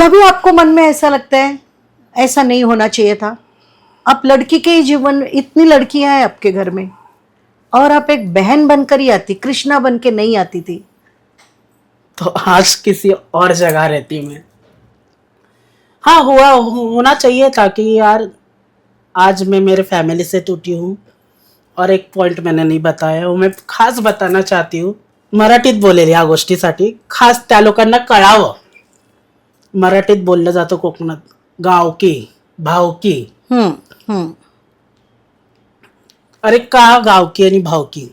कभी आपको मन में ऐसा लगता है ऐसा नहीं होना चाहिए था? आप लड़की के ही जीवन, इतनी लड़कियां हैं आपके घर में और आप एक बहन बनकर ही आती, कृष्णा बन के नहीं आती थी? तो आज किसी और जगह रहती मैं। हाँ, होना चाहिए था कि यार आज मैं मेरे फैमिली से टूटी हूँ। और एक पॉइंट मैंने नाही बताया, वो मैं खास बताना चाहती हूँ. मराठीत बोलेल या गोष्टीसाठी, खास त्या लोकांना कळावं. मराठीत बोललं जातं कोकणात, गावकी भावकी. हम्म. अरे का गावकी आणि भावकी?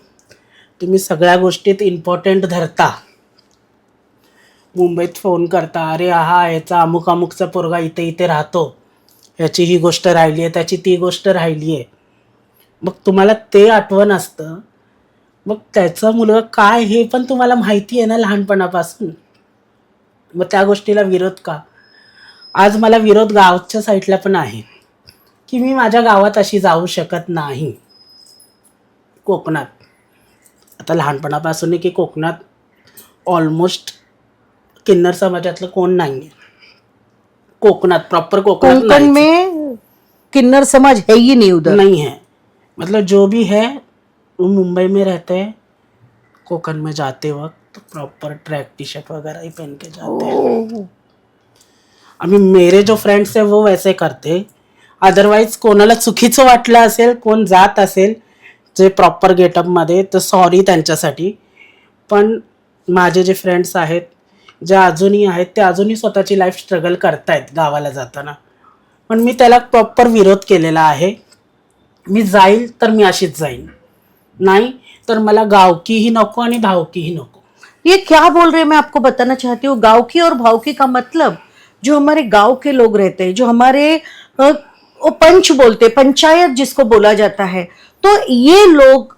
तुम्ही सगळ्या गोष्टीत इम्पॉर्टंट धरता. मुंबईत फोन करता, अरे हा याचा अमुक अमुकचा पोरगा इथे इथे राहतो, याची ही गोष्ट राहिली आहे, त्याची ती गोष्ट राहिली आहे. मग तुम्हाला ते आठवण असतं. मग त्याचा मुलगा काय हे पण तुम्हाला माहिती आहे ना लहानपणापासून. मग त्या गोष्टीला विरोध का? आज मला विरोध गावच्या साईडला पण आहे की मी माझ्या गावात अशी जाऊ शकत नाही. कोकणात आता लहानपणापासून की कोकणात ऑलमोस्ट किन्नर समाजातलं कोण नाही. कोकणात प्रॉपर कोकणात कोंकण में किन्नर समाज है ही नहीं उधर. नहीं है. मतलब जो भी है वो मुंबई में रहते हैं. कोकण में जाते वक्त प्रॉपर ट्रैक टी शर्ट वगैरह ही पहन के जाते हैं. अभी मेरे जो फ्रेंड्स है वो वैसे करते. अदरवाइज कोणाला चुकीचं वाटलं असेल, कोण जात असेल जे प्रॉपर गेटअपमध्ये, तर सॉरी त्यांच्यासाठी. पण माझे जे फ्रेंड्स आहेत, जे अजूनही आहेत, ते अजूनही स्वतःची लाईफ स्ट्रगल करतायत गावाला जाताना. पण मी त्याला प्रॉपर विरोध केलेला आहे. मी जाईल तर मी अशीच जाईन, नाही तर मला गावकीही नको आणि भावकीही नको. ये क्या बोल रहे हैं, मैं आपको बताना चाहती हूँ. गाँव की और भाव की का मतलब, जो हमारे गांव के लोग रहते हैं, जो हमारे वो पंच बोलते, पंचायत जिसको बोला जाता है, तो ये लोग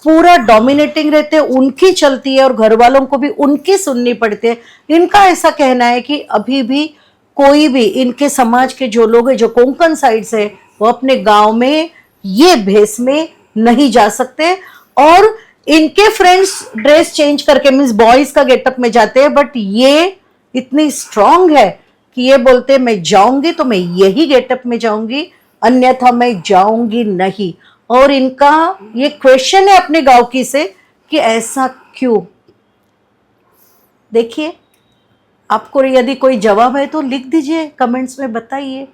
पूरा डोमिनेटिंग रहते हैं, उनकी चलती है और घर वालों को भी उनकी सुननी पड़ती है. इनका ऐसा कहना है कि अभी भी कोई भी इनके समाज के जो लोग हैं, जो कोंकण साइड से, वो अपने गांव में ये भेस में नहीं जा सकते. और इनके फ्रेंड्स ड्रेस चेंज करके मीन्स बॉयज का गेटअप में जाते हैं, बट ये इतनी स्ट्रांग है कि ये बोलते हैं मैं जाऊंगी तो मैं यही गेटअप में जाऊंगी, अन्यथा मैं जाऊंगी नहीं. और इनका ये क्वेश्चन है अपने गांव की से कि ऐसा क्यों. देखिए, आपको यदि कोई जवाब है तो लिख दीजिए, कमेंट्स में बताइए.